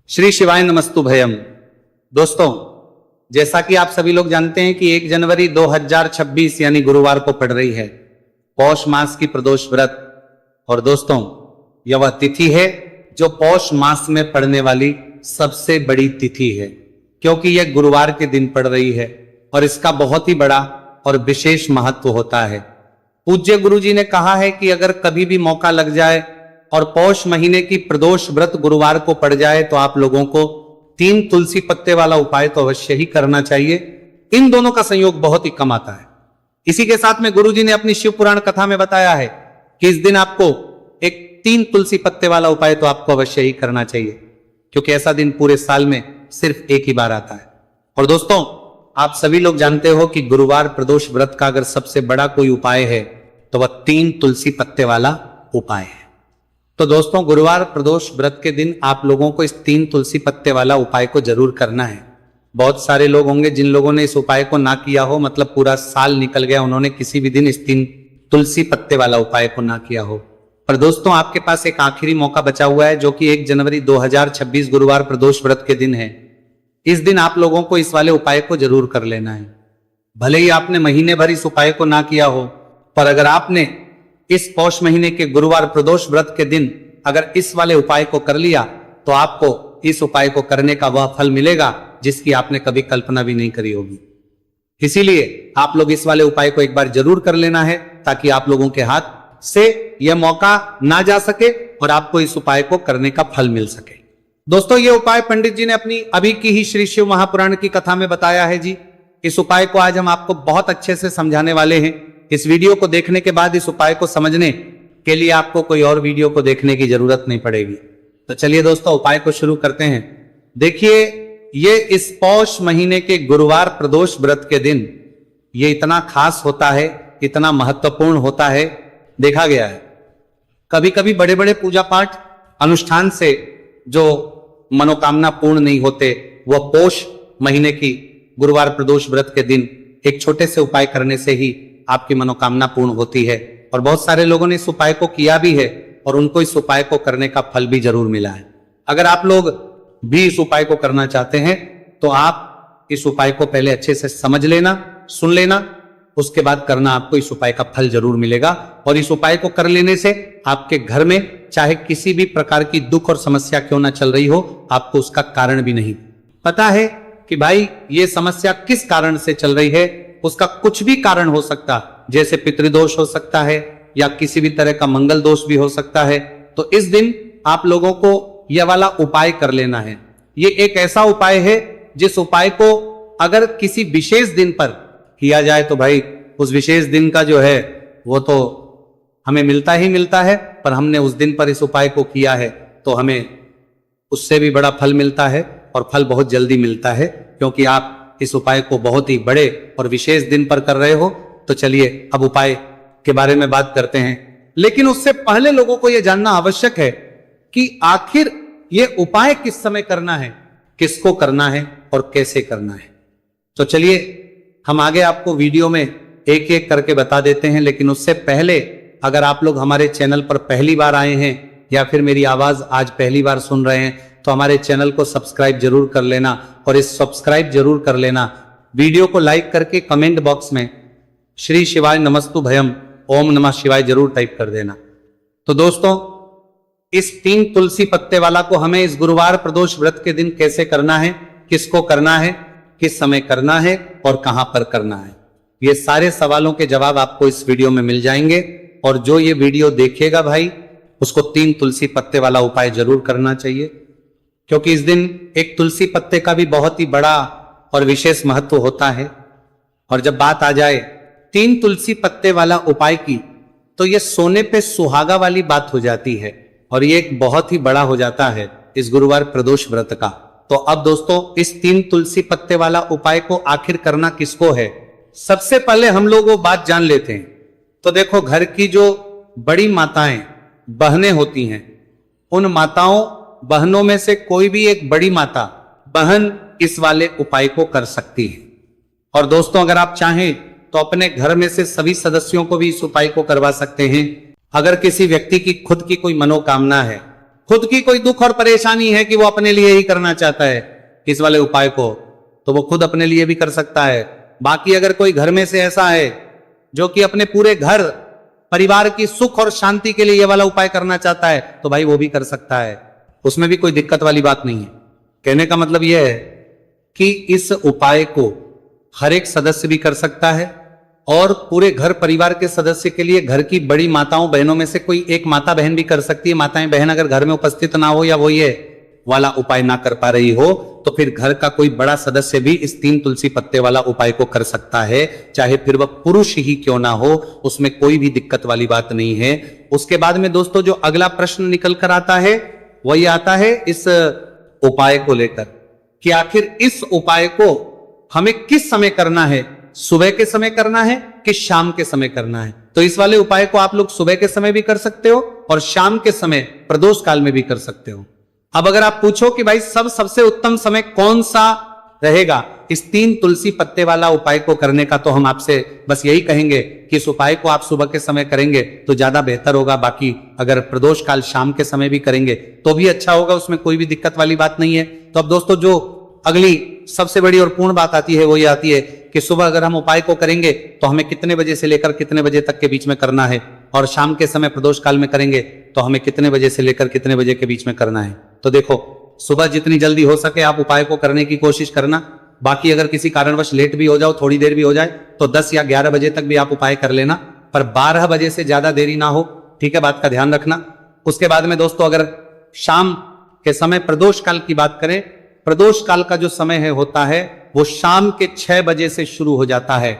श्री शिवाय नमस्तु भयम। दोस्तों, जैसा कि आप सभी लोग जानते हैं कि 1 जनवरी 2026 यानी गुरुवार को पड़ रही है पौष मास की प्रदोष व्रत। और दोस्तों, यह वह तिथि है जो पौष मास में पड़ने वाली सबसे बड़ी तिथि है, क्योंकि यह गुरुवार के दिन पड़ रही है और इसका बहुत ही बड़ा और विशेष महत्व होता है। पूज्य गुरु जी ने कहा है कि अगर कभी भी मौका लग जाए और पौष महीने की प्रदोष व्रत गुरुवार को पड़ जाए तो आप लोगों को 3 तुलसी पत्ते वाला उपाय तो अवश्य ही करना चाहिए। इन दोनों का संयोग बहुत ही कम आता है। इसी के साथ में गुरु जी ने अपनी शिव पुराण कथा में बताया है कि इस दिन आपको एक 3 तुलसी पत्ते वाला उपाय तो आपको अवश्य ही करना चाहिए, क्योंकि ऐसा दिन पूरे साल में सिर्फ एक ही बार आता है। और दोस्तों, आप सभी लोग जानते हो कि गुरुवार प्रदोष व्रत का अगर सबसे बड़ा कोई उपाय है तो वह 3 तुलसी पत्ते वाला उपाय है। तो दोस्तों, गुरुवार प्रदोष व्रत के दिन आप लोगों को इस 3 तुलसी पत्ते वाला उपाय को जरूर करना है। बहुत सारे लोग होंगे जिन लोगों ने इस उपाय को ना किया हो, मतलब पूरा साल निकल गया, उन्होंने किसी भी दिन इस 3 तुलसी पत्ते वाला उपाय को ना किया हो। पर दोस्तों, आपके पास एक आखिरी मौका बचा हुआ है, जो कि 1 जनवरी 2026 गुरुवार प्रदोष व्रत के दिन है। इस दिन आप लोगों को इस वाले उपाय को जरूर कर लेना है। भले ही आपने महीने भर इस उपाय को ना किया हो, पर अगर आपने इस पौष महीने के गुरुवार प्रदोष व्रत के दिन अगर इस वाले उपाय को कर लिया तो आपको इस उपाय को करने का वह फल मिलेगा जिसकी आपने कभी कल्पना भी नहीं करी होगी। इसीलिए आप लोग इस वाले उपाय को एक बार जरूर कर लेना है, ताकि आप लोगों के हाथ से यह मौका ना जा सके और आपको इस उपाय को करने का फल मिल सके। दोस्तों, ये उपाय पंडित जी ने अपनी अभी की ही श्री शिव महापुराण की कथा में बताया है जी। इस उपाय को आज हम आपको बहुत अच्छे से समझाने वाले हैं। इस वीडियो को देखने के बाद इस उपाय को समझने के लिए आपको कोई और वीडियो को देखने की जरूरत नहीं पड़ेगी। तो चलिए दोस्तों, उपाय को शुरू करते हैं। देखिए, ये इस पौष महीने के गुरुवार प्रदोष व्रत के दिन ये इतना खास होता है, इतना महत्वपूर्ण होता है। देखा गया है कभी कभी बड़े बड़े पूजा पाठ अनुष्ठान से जो मनोकामना पूर्ण नहीं होते, वह पौष महीने की गुरुवार प्रदोष व्रत के दिन एक छोटे से उपाय करने से ही आपकी मनोकामना पूर्ण होती है। और बहुत सारे लोगों ने इस उपाय को किया भी है और उनको इस उपाय को करने का फल भी जरूर मिला है। अगर आप लोग भी इस उपाय को करना चाहते हैं तो आप इस उपाय को पहले अच्छे से समझ लेना, सुन लेना, उसके बाद करना, आपको इस उपाय का फल जरूर मिलेगा। और इस उपाय को कर लेने से आपके घर में चाहे किसी भी प्रकार की दुख और समस्या क्यों ना चल रही हो, आपको उसका कारण भी नहीं पता है कि भाई ये समस्या किस कारण से चल रही है। उसका कुछ भी कारण हो सकता, जैसे पितृदोष हो सकता है या किसी भी तरह का मंगल दोष भी हो सकता है। तो इस दिन आप लोगों को यह वाला उपाय कर लेना है। ये एक ऐसा उपाय है जिस उपाय को अगर किसी विशेष दिन पर किया जाए तो भाई उस विशेष दिन का जो है वो तो हमें मिलता ही मिलता है, पर हमने उस दिन पर इस उपाय को किया है तो हमें उससे भी बड़ा फल मिलता है और फल बहुत जल्दी मिलता है, क्योंकि आप इस उपाय को बहुत ही बड़े और विशेष दिन पर कर रहे हो। तो चलिए अब उपाय के बारे में बात करते हैं, लेकिन उससे पहले लोगों को यह जानना आवश्यक है कि आखिर यह उपाय किस समय करना है, किसको करना है और कैसे करना है। तो चलिए हम आगे आपको वीडियो में एक एक करके बता देते हैं। लेकिन उससे पहले अगर आप लोग हमारे चैनल पर पहली बार आए हैं या फिर मेरी आवाज आज पहली बार सुन रहे हैं तो हमारे चैनल को सब्सक्राइब जरूर कर लेना और इस सब्सक्राइब जरूर कर लेना। वीडियो को लाइक करके कमेंट बॉक्स में श्री शिवाय नमस्तु भयम ओम नमः शिवाय जरूर टाइप कर देना। तो दोस्तों, इस 3 तुलसी पत्ते वाला को हमें इस गुरुवार प्रदोष व्रत के दिन कैसे करना है, किसको करना है, किस समय करना है और कहां पर करना है, ये सारे सवालों के जवाब आपको इस वीडियो में मिल जाएंगे। और जो ये वीडियो देखेगा भाई, उसको 3 तुलसी पत्ते वाला उपाय जरूर करना चाहिए, क्योंकि इस दिन एक तुलसी पत्ते का भी बहुत ही बड़ा और विशेष महत्व होता है। और जब बात आ जाए 3 तुलसी पत्ते वाला उपाय की, तो यह सोने पे सुहागा वाली बात हो जाती है और ये एक बहुत ही बड़ा हो जाता है इस गुरुवार प्रदोष व्रत का। तो अब दोस्तों, इस 3 तुलसी पत्ते वाला उपाय को आखिर करना किसको है, सबसे पहले हम लोग वो बात जान लेते हैं। तो देखो, घर की जो बड़ी माताएं बहनें होती हैं, उन माताओं बहनों में से कोई भी एक बड़ी माता बहन इस वाले उपाय को कर सकती है। और दोस्तों, अगर आप चाहें तो अपने घर में से सभी सदस्यों को भी इस उपाय को करवा सकते हैं। अगर किसी व्यक्ति की खुद की कोई मनोकामना है खुद की कोई दुख और परेशानी है कि वो अपने लिए ही करना चाहता है इस वाले उपाय को, तो वो खुद अपने लिए भी कर सकता है। बाकी अगर कोई घर में से ऐसा है जो कि अपने पूरे घर परिवार की सुख और शांति के लिए ये वाला उपाय करना चाहता है, तो भाई वो भी कर सकता है, उसमें भी कोई दिक्कत वाली बात नहीं है। कहने का मतलब यह है कि इस उपाय को हर एक सदस्य भी कर सकता है और पूरे घर परिवार के सदस्य के लिए घर की बड़ी माताओं बहनों में से कोई एक माता बहन भी कर सकती है। माताएं बहन अगर घर में उपस्थित ना हो या वो ये वाला उपाय ना कर पा रही हो, तो फिर घर का कोई बड़ा सदस्य भी इस 3 तुलसी पत्ते वाला उपाय को कर सकता है, चाहे फिर वह पुरुष ही क्यों ना हो, उसमें कोई भी दिक्कत वाली बात नहीं है। उसके बाद में दोस्तों जो अगला प्रश्न निकल कर आता है वही आता है इस उपाय को लेकर कि आखिर इस उपाय को हमें किस समय करना है, सुबह के समय करना है कि शाम के समय करना है। तो इस वाले उपाय को आप लोग सुबह के समय भी कर सकते हो और शाम के समय प्रदोष काल में भी कर सकते हो। अब अगर आप पूछो कि भाई सबसे उत्तम समय कौन सा रहेगा इस 3 तुलसी पत्ते वाला उपाय को करने का, तो हम आपसे बस यही कहेंगे कि इस उपाय को आप सुबह के समय करेंगे तो ज्यादा बेहतर होगा। बाकी अगर प्रदोष काल शाम के समय भी करेंगे तो भी अच्छा होगा, उसमें कोई भी दिक्कत वाली बात नहीं है। तो अब दोस्तों जो अगली सबसे बड़ी और पूर्ण बात आती है वो ये आती है कि सुबह अगर हम उपाय को करेंगे तो हमें कितने बजे से लेकर कितने बजे तक के बीच में करना है, और शाम के समय प्रदोष काल में करेंगे तो हमें कितने बजे से लेकर कितने बजे के बीच में करना है। तो देखो, सुबह जितनी जल्दी हो सके आप उपाय को करने की कोशिश करना। बाकी अगर किसी कारणवश लेट भी हो जाओ, थोड़ी देर भी हो जाए, तो 10 या 11 बजे तक भी आप उपाय कर लेना, पर 12 बजे से ज्यादा देरी ना हो, ठीक है, बात का ध्यान रखना। उसके बाद में दोस्तों अगर शाम के समय प्रदोष काल की बात करें, प्रदोष काल का जो समय है होता है वो शाम के 6 बजे से शुरू हो जाता है।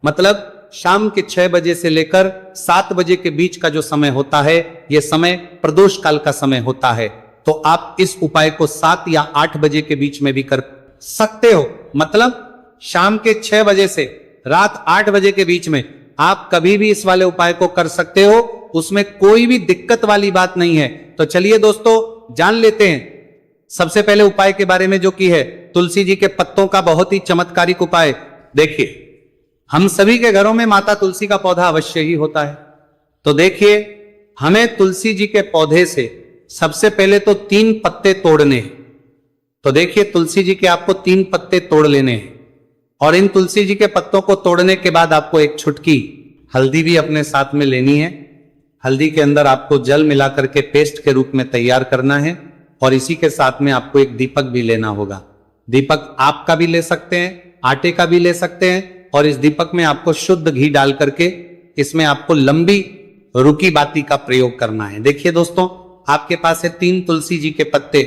मतलब शाम के 6 बजे से लेकर 7 बजे के बीच का जो समय होता है यह समय प्रदोष काल का समय होता है। तो आप इस उपाय को 7 या 8 बजे के बीच में भी कर सकते हो। मतलब शाम के 6 बजे से रात 8 बजे के बीच में आप कभी भी इस वाले उपाय को कर सकते हो, उसमें कोई भी दिक्कत वाली बात नहीं है। तो चलिए दोस्तों जान लेते हैं सबसे पहले उपाय के बारे में, जो कि है तुलसी जी के पत्तों का बहुत ही चमत्कारिक उपाय। देखिए, हम सभी के घरों में माता तुलसी का पौधा अवश्य ही होता है। तो देखिए, हमें तुलसी जी के पौधे से सबसे पहले तो 3 पत्ते तोड़ने हैं। तो देखिए, तुलसी जी के आपको 3 पत्ते तोड़ लेने हैं, और इन तुलसी जी के पत्तों को तोड़ने के बाद आपको एक छुटकी हल्दी भी अपने साथ में लेनी है। हल्दी के अंदर आपको जल मिला करके पेस्ट के रूप में तैयार करना है, और इसी के साथ में आपको एक दीपक भी लेना होगा। दीपक आपका भी ले सकते हैं, आटे का भी ले सकते हैं, और इस दीपक में आपको शुद्ध घी डाल करके इसमें आपको लंबी रुकी बाती का प्रयोग करना है। देखिए दोस्तों, आपके पास है 3 तुलसी जी के पत्ते।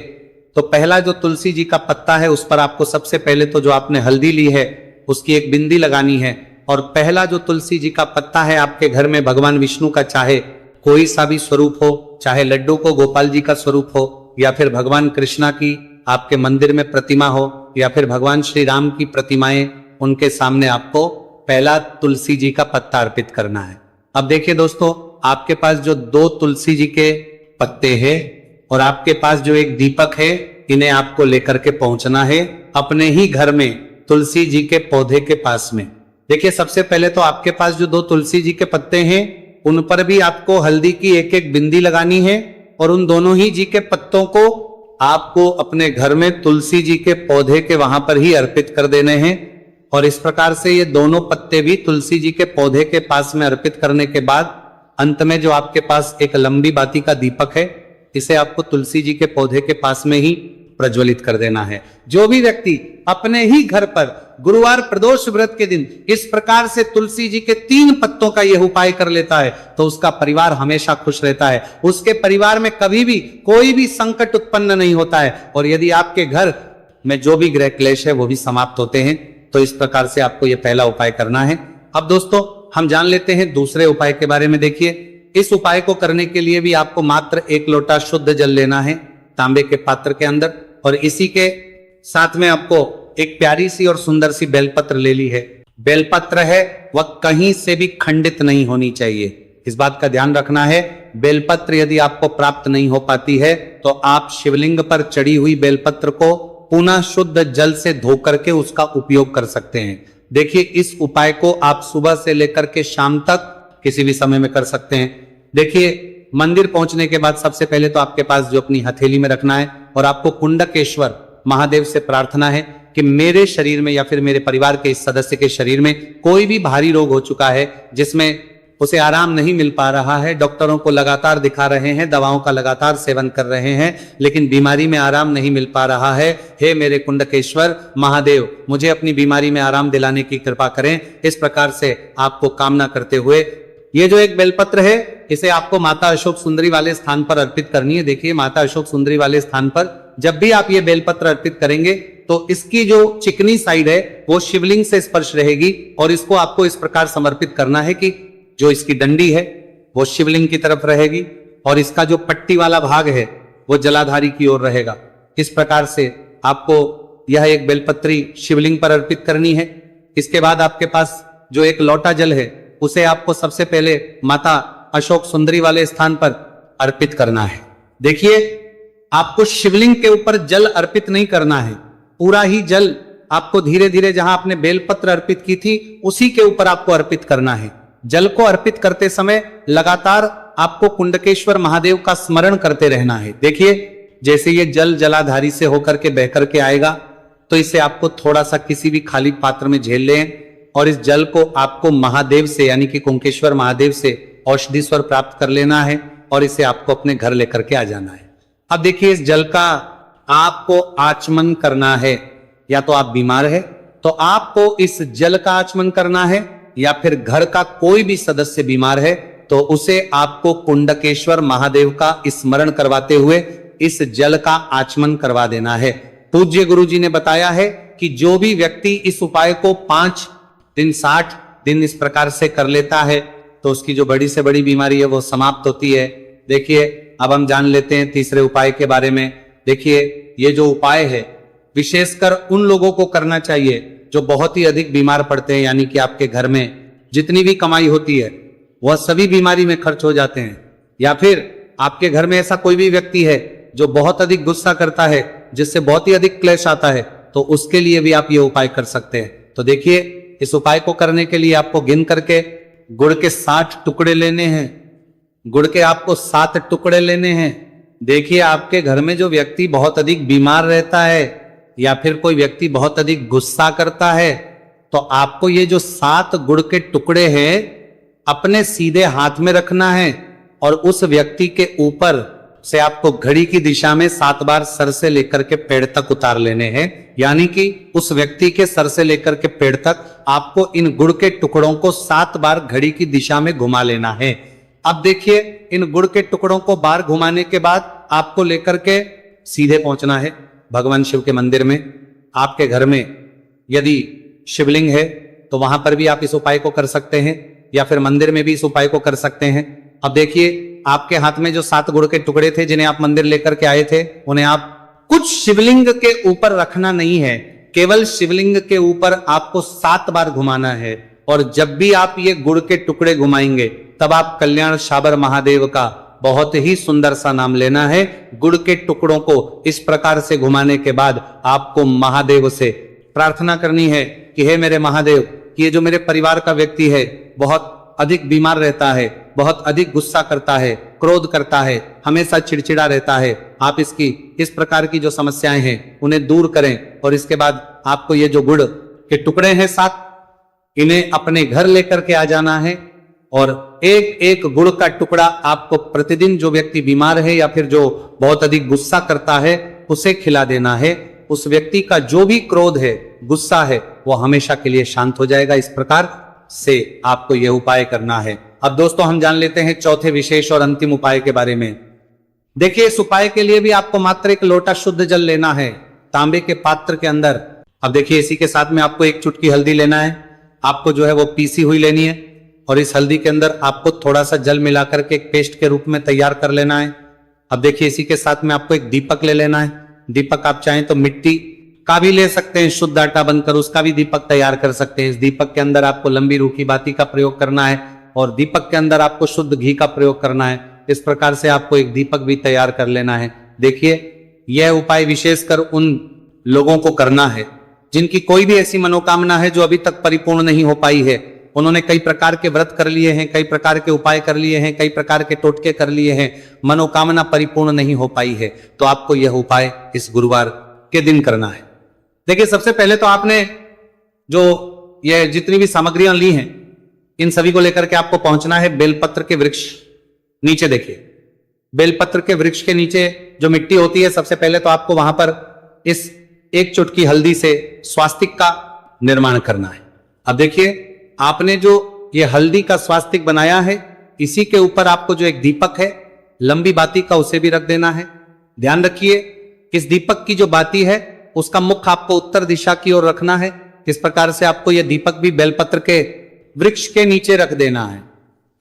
तो पहला जो तुलसी जी का पत्ता है उस पर आपको सबसे पहले तो जो आपने हल्दी ली है उसकी एक बिंदी लगानी है, और पहला जो तुलसी जी का पत्ता है आपके घर में भगवान विष्णु का चाहे कोई सा भी स्वरूप हो, चाहे लड्डू को गोपाल जी का स्वरूप हो, या फिर भगवान कृष्णा की आपके मंदिर में प्रतिमा हो, या फिर भगवान श्री राम की प्रतिमाएं, उनके सामने आपको पहला तुलसी जी का पत्ता अर्पित करना है। अब देखिए दोस्तों, आपके पास जो 2 तुलसी जी के पत्ते हैं और आपके पास जो एक दीपक है, इन्हें आपको लेकर के पहुंचना है अपने ही घर में तुलसी जी के पौधे के पास में। देखिए, सबसे पहले तो आपके पास जो 2 तुलसी जी के पत्ते हैं उन पर भी आपको हल्दी की एक एक बिंदी लगानी है, और उन दोनों ही जी के पत्तों को आपको अपने घर में तुलसी जी के पौधे के वहां पर ही अर्पित कर देने हैं। और इस प्रकार से ये दोनों पत्ते भी तुलसी जी के पौधे के पास में अर्पित करने के बाद अंत में जो आपके पास एक लंबी बाती का दीपक है, इसे आपको तुलसी जी के पौधे के पास में ही प्रज्वलित कर देना है। जो भी व्यक्ति अपने ही घर पर गुरुवार प्रदोष व्रत के दिन इस प्रकार से तुलसी जी के 3 पत्तों का यह उपाय कर लेता है तो उसका परिवार हमेशा खुश रहता है, उसके परिवार में कभी भी कोई भी संकट उत्पन्न नहीं होता है, और यदि आपके घर में जो भी ग्रह क्लेश है वो भी समाप्त होते हैं। तो इस प्रकार से आपको यह पहला उपाय करना है। अब दोस्तों हम जान लेते हैं दूसरे उपाय के बारे में। देखिए, इस उपाय को करने के लिए भी आपको मात्र 1 लोटा शुद्ध जल लेना है तांबे के पात्र के अंदर, और इसी के साथ में आपको एक प्यारी सी और सुंदर सी बेलपत्र ले ली है। बेलपत्र है वह कहीं से भी खंडित नहीं होनी चाहिए, इस बात का ध्यान रखना है। बेलपत्र यदि आपको प्राप्त नहीं हो पाती है तो आप शिवलिंग पर चढ़ी हुई बेलपत्र को पुनः शुद्ध जल से धो करके उसका उपयोग कर सकते हैं। देखिए, इस उपाय को आप सुबह से लेकर के शाम तक किसी भी समय में कर सकते हैं। देखिए, मंदिर पहुंचने के बाद सबसे पहले तो आपके पास जो अपनी हथेली में रखना है और आपको कुंडकेश्वर महादेव से प्रार्थना है कि मेरे शरीर में या फिर मेरे परिवार के इस सदस्य के शरीर में कोई भी भारी रोग हो चुका है जिसमें उसे आराम नहीं मिल पा रहा है, डॉक्टरों को लगातार दिखा रहे हैं, दवाओं का लगातार सेवन कर रहे हैं, लेकिन बीमारी में आराम नहीं मिल पा रहा है। हे मेरे कुंडकेश्वर महादेव, मुझे अपनी बीमारी में आराम दिलाने की कृपा करें। इस प्रकार से आपको कामना करते हुए ये जो एक बेलपत्र है इसे आपको माता अशोक सुंदरी वाले स्थान पर अर्पित करनी है। देखिए, माता अशोक सुंदरी वाले स्थान पर जब भी आप ये बेलपत्र अर्पित करेंगे तो इसकी जो चिकनी साइड है वो शिवलिंग से स्पर्श रहेगी और इसको आपको इस प्रकार समर्पित करना है कि जो इसकी डंडी है वो शिवलिंग की तरफ रहेगी और इसका जो पट्टी वाला भाग है वो जलाधारी की ओर रहेगा। इस प्रकार से आपको यह एक बेलपत्री शिवलिंग पर अर्पित करनी है। इसके बाद आपके पास जो एक लोटा जल है उसे आपको सबसे पहले माता अशोक सुंदरी वाले स्थान पर अर्पित करना है। देखिए, आपको शिवलिंग के ऊपर जल अर्पित नहीं करना है, पूरा ही जल आपको धीरे धीरे जहां आपने बेलपत्र अर्पित की थी उसी के ऊपर आपको अर्पित करना है। जल को अर्पित करते समय लगातार आपको कुंडकेश्वर महादेव का स्मरण करते रहना है। देखिए, जैसे ये जल जलाधारी से होकर के बह करके आएगा तो इसे आपको थोड़ा सा किसी भी खाली पात्र में झेल लें और इस जल को आपको महादेव से यानी कि कुंकेश्वर महादेव से औषधि स्वर प्राप्त कर लेना है और इसे आपको अपने घर लेकर के आ जाना है। अब देखिए, इस जल का आपको आचमन करना है। या तो आप बीमार है तो आपको इस जल का आचमन करना है, या फिर घर का कोई भी सदस्य बीमार है तो उसे आपको कुंडकेश्वर महादेव का स्मरण करवाते हुए इस जल का आचमन करवा देना है। पूज्य गुरुजी ने बताया है कि जो भी व्यक्ति इस उपाय को 5 दिन 60 दिन इस प्रकार से कर लेता है तो उसकी जो बड़ी से बड़ी बीमारी है वो समाप्त होती है। देखिए, अब हम जान लेते हैं तीसरे उपाय के बारे में। देखिए, ये जो उपाय है विशेषकर उन लोगों को करना चाहिए जो बहुत ही अधिक बीमार पड़ते हैं, यानी कि आपके घर में जितनी भी कमाई होती है वह सभी बीमारी में खर्च हो जाते हैं, या फिर आपके घर में ऐसा कोई भी व्यक्ति है जो बहुत अधिक गुस्सा करता है जिससे बहुत ही अधिक क्लेश आता है, तो उसके लिए भी आप ये उपाय कर सकते हैं। तो देखिए, इस उपाय को करने के लिए आपको गिन करके गुड़ के 60 टुकड़े लेने हैं। गुड़ के आपको 7 टुकड़े लेने हैं। देखिए, आपके घर में जो व्यक्ति बहुत अधिक बीमार रहता है या फिर कोई व्यक्ति बहुत अधिक गुस्सा करता है तो आपको ये जो 7 गुड़ के टुकड़े हैं अपने सीधे हाथ में रखना है और उस व्यक्ति के ऊपर से आपको घड़ी की दिशा में 7 बार सर से लेकर के पेड़ तक उतार लेने हैं। यानी कि उस व्यक्ति के सर से लेकर के पेड़ तक आपको इन गुड़ के टुकड़ों को 7 बार घड़ी की दिशा में घुमा लेना है। अब देखिए, इन गुड़ के टुकड़ों को बार घुमाने के बाद आपको लेकर के सीधे पहुंचना है भगवान शिव के मंदिर में। आपके घर में यदि शिवलिंग है तो वहां पर भी आप इस उपाय को कर सकते हैं, या फिर मंदिर में भी इस उपाय को कर सकते हैं। अब देखिए, आपके हाथ में जो 7 गुड़ के टुकड़े थे जिन्हें आप मंदिर लेकर के आए थे, उन्हें आप कुछ शिवलिंग के ऊपर रखना नहीं है, केवल शिवलिंग के ऊपर आपको 7 बार घुमाना है। और जब भी आप ये गुड़ के टुकड़े घुमाएंगे तब आप कल्याण शाबर महादेव का बहुत ही सुंदर सा नाम लेना है। गुड़ के टुकड़ों को इस प्रकार से घुमाने के बाद आपको महादेव से प्रार्थना करनी है कि हे मेरे महादेव, कि ये जो मेरे परिवार का व्यक्ति है बहुत अधिक बीमार रहता है, बहुत अधिक गुस्सा करता है, क्रोध करता है, हमेशा चिड़चिड़ा रहता है, आप इसकी इस प्रकार की जो समस्याएं हैं उन्हें दूर करें। और इसके बाद आपको ये जो गुड़ के टुकड़े हैं 7, इन्हें अपने घर लेकर के आ जाना है और एक एक गुड़ का टुकड़ा आपको प्रतिदिन जो व्यक्ति बीमार है या फिर जो बहुत अधिक गुस्सा करता है उसे खिला देना है। उस व्यक्ति का जो भी क्रोध है, गुस्सा है, वो हमेशा के लिए शांत हो जाएगा। इस प्रकार से आपको यह उपाय करना है। अब दोस्तों, हम जान लेते हैं चौथे विशेष और अंतिम उपाय के बारे में। देखिए, इस उपाय के लिए भी आपको मात्र एक लोटा शुद्ध जल लेना है तांबे के पात्र के अंदर। अब देखिए, इसी के साथ में आपको एक चुटकी हल्दी लेना है, आपको जो है वो पीसी हुई लेनी है और इस हल्दी के अंदर आपको थोड़ा सा जल मिला करके एक पेस्ट के रूप में तैयार कर लेना है। अब देखिए, इसी के साथ में आपको एक दीपक ले लेना है। दीपक आप चाहें तो मिट्टी का भी ले सकते हैं, शुद्ध आटा बनकर उसका भी दीपक तैयार कर सकते हैं। इस दीपक के अंदर आपको लंबी रूखी बाती का प्रयोग करना है और दीपक के अंदर आपको शुद्ध घी का प्रयोग करना है। इस प्रकार से आपको एक दीपक भी तैयार कर लेना है। देखिए, यह उपाय विशेषकर उन लोगों को करना है जिनकी कोई भी ऐसी मनोकामना है जो अभी तक परिपूर्ण नहीं हो पाई है, उन्होंने कई प्रकार के व्रत कर लिए हैं, कई प्रकार के उपाय कर लिए हैं, कई प्रकार के टोटके कर लिए हैं, मनोकामना परिपूर्ण नहीं हो पाई है, तो आपको यह उपाय इस गुरुवार के दिन करना है। देखिए, सबसे पहले तो आपने जो ये जितनी भी सामग्रियां ली हैं, इन सभी को लेकर के आपको पहुंचना है बेलपत्र के वृक्ष नीचे। देखिए, बेलपत्र के वृक्ष के नीचे जो मिट्टी होती है, सबसे पहले तो आपको वहां पर इस 1 चुटकी हल्दी से स्वास्तिक का निर्माण करना है। अब देखिए, आपने जो ये हल्दी का स्वास्तिक बनाया है, इसी के ऊपर आपको जो एक दीपक है लंबी बाती का, उसे भी रख देना है। ध्यान रखिए, इस दीपक की जो बाती है उसका मुख आपको उत्तर दिशा की ओर रखना है। इस प्रकार से आपको यह दीपक भी बेलपत्र के वृक्ष के नीचे रख देना है।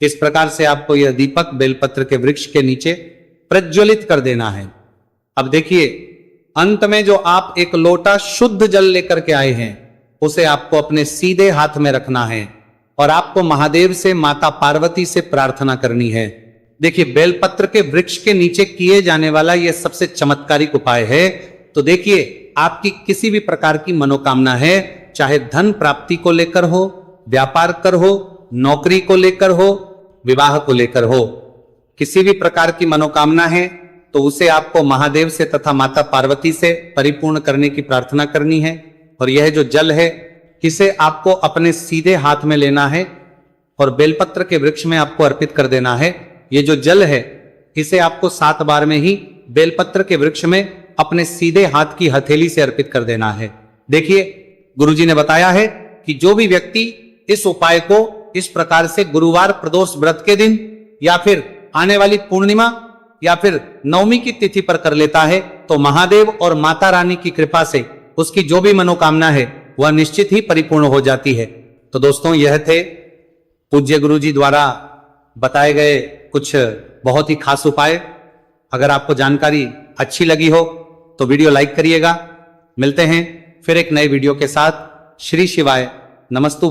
इस प्रकार से आपको यह दीपक बेलपत्र के वृक्ष के नीचे प्रज्वलित कर देना है। अब देखिए, अंत में जो आप एक लोटा शुद्ध जल लेकर के आए हैं, उसे आपको अपने सीधे हाथ में रखना है और आपको महादेव से, माता पार्वती से प्रार्थना करनी है। देखिए, बेलपत्र के वृक्ष के नीचे किए जाने वाला यह सबसे चमत्कारिक उपाय है। तो देखिए, आपकी किसी भी प्रकार की मनोकामना है, चाहे धन प्राप्ति को लेकर हो, व्यापार कर हो, नौकरी को लेकर हो, विवाह को लेकर हो, किसी भी प्रकार की मनोकामना है, तो उसे आपको महादेव से तथा माता पार्वती से परिपूर्ण करने की प्रार्थना करनी है। और यह जो जल है, इसे आपको अपने सीधे हाथ में लेना है और बेलपत्र के वृक्ष में आपको अर्पित कर देना है। ये जो जल है, इसे आपको 7 बार में ही बेलपत्र के वृक्ष में अपने सीधे हाथ की हथेली से अर्पित कर देना है। देखिए, गुरुजी ने बताया है कि जो भी व्यक्ति इस उपाय को इस प्रकार से गुरुवार प्रदोष व्रत के दिन या फिर आने वाली पूर्णिमा या फिर नवमी की तिथि पर कर लेता है, तो महादेव और माता रानी की कृपा से उसकी जो भी मनोकामना है वह निश्चित ही परिपूर्ण हो जाती है। तो दोस्तों, यह थे पूज्य गुरुजी द्वारा बताए गए कुछ बहुत ही खास उपाय। अगर आपको जानकारी अच्छी लगी हो तो वीडियो लाइक करिएगा। मिलते हैं फिर एक नए वीडियो के साथ। श्री शिवाय नमस्तु।